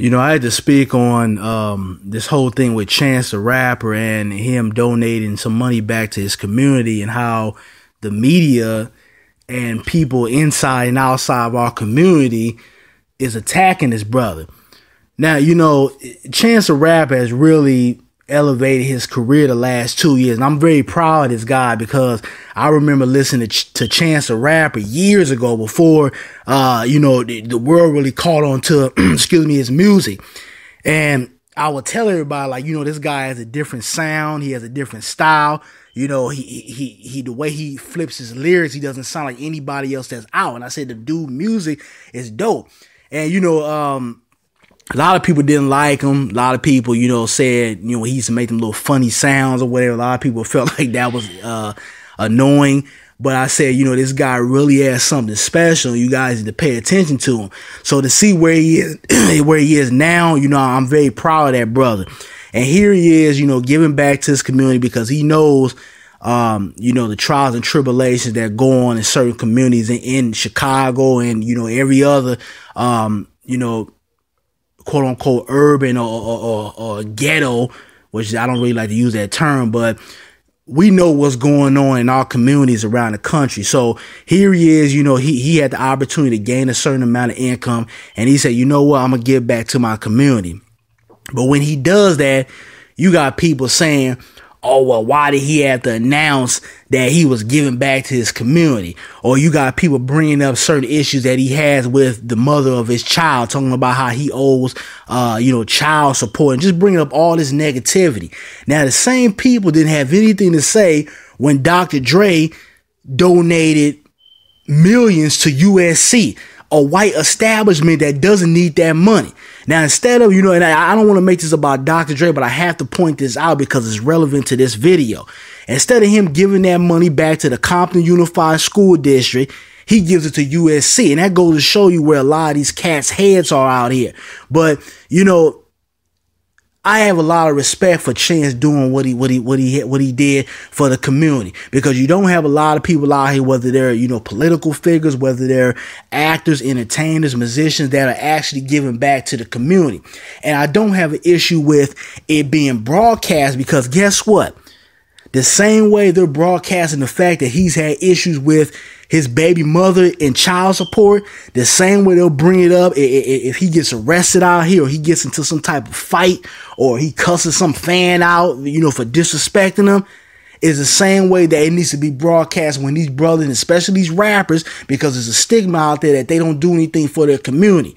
I had to speak on this whole thing with Chance the Rapper and him donating some money back to his community, and how the media and people inside and outside of our community is attacking this brother. Now, Chance the Rapper has really elevated his career the last 2 years, and I'm very proud of this guy, because I remember listening to Chance the Rapper years ago before the world really caught on to his music. And I would tell everybody, this guy has a different sound, he has a different style. He the way he flips his lyrics, he doesn't sound like anybody else that's out. And I said the dude music is dope. And a lot of people didn't like him. A lot of people, said, he used to make them little funny sounds or whatever. A lot of people felt like that was annoying. But I said, this guy really has something special. You guys need to pay attention to him. So to see where he is now, I'm very proud of that brother. And here he is, giving back to his community, because he knows, the trials and tribulations that go on in certain communities in Chicago and, every other, quote unquote urban or ghetto, which I don't really like to use that term, but we know what's going on in our communities around the country. So here he is, he had the opportunity to gain a certain amount of income, and he said, I'm going to give back to my community. But when he does that, you got people saying, oh, well, why did he have to announce that he was giving back to his community? Or you got people bringing up certain issues that he has with the mother of his child, talking about how he owes, child support, and just bringing up all this negativity. Now, the same people didn't have anything to say when Dr. Dre donated millions to USC, a white establishment that doesn't need that money. Now, instead of, and I don't want to make this about Dr. Dre, but I have to point this out because it's relevant to this video. Instead of him giving that money back to the Compton Unified School District, he gives it to USC. And that goes to show you where a lot of these cats' heads are out here. But, I have a lot of respect for Chance doing what he did for the community, because you don't have a lot of people out here, whether they're, political figures, whether they're actors, entertainers, musicians, that are actually giving back to the community. And I don't have an issue with it being broadcast, because guess what? The same way they're broadcasting the fact that he's had issues with his baby mother and child support, the same way they'll bring it up if he gets arrested out here, or he gets into some type of fight, or he cusses some fan out, for disrespecting them, is the same way that it needs to be broadcast when these brothers, and especially these rappers, because there's a stigma out there that they don't do anything for their community.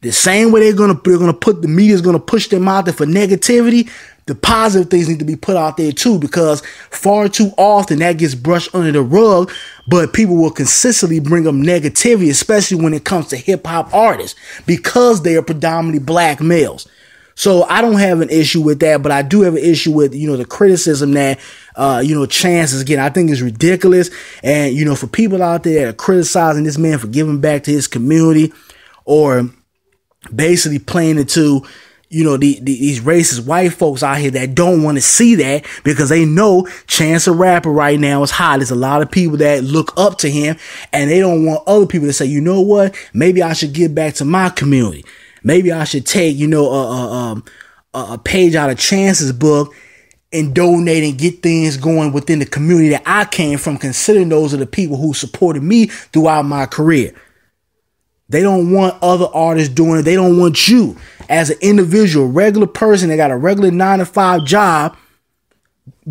The same way they're gonna put, the media's gonna push them out there for negativity, the positive things need to be put out there too, because far too often that gets brushed under the rug, but people will consistently bring up negativity, especially when it comes to hip hop artists, because they are predominantly black males. So I don't have an issue with that, but I do have an issue with, the criticism that, Chance is getting. I think it's ridiculous. And, for people out there that are criticizing this man for giving back to his community, or basically playing it to, these racist white folks out here that don't want to see that, because they know Chance the Rapper right now is hot. There's a lot of people that look up to him, and they don't want other people to say, you know what, maybe I should give back to my community. Maybe I should take, a page out of Chance's book and donate and get things going within the community that I came from, considering those are the people who supported me throughout my career. They don't want other artists doing it. They don't want you as an individual, regular person that got a regular 9-to-5 job,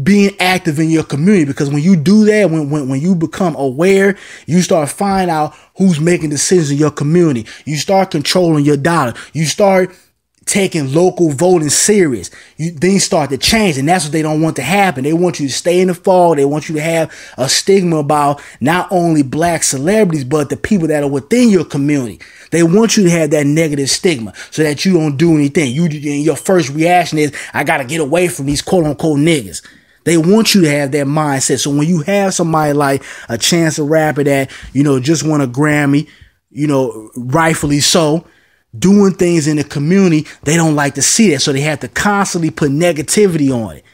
being active in your community. Because when you do that, when you become aware, you start finding out who's making decisions in your community. You start controlling your dollar. You start taking local voting serious. Things start to change, and that's what they don't want to happen. They want you to stay in the fog. They want you to have a stigma about not only black celebrities, but the people that are within your community. They want you to have that negative stigma so that you don't do anything. Your first reaction is, I got to get away from these quote unquote niggas. They want you to have that mindset. So when you have somebody like a Chance the Rapper that, just won a Grammy, rightfully so, doing things in the community, they don't like to see that. So they have to constantly put negativity on it.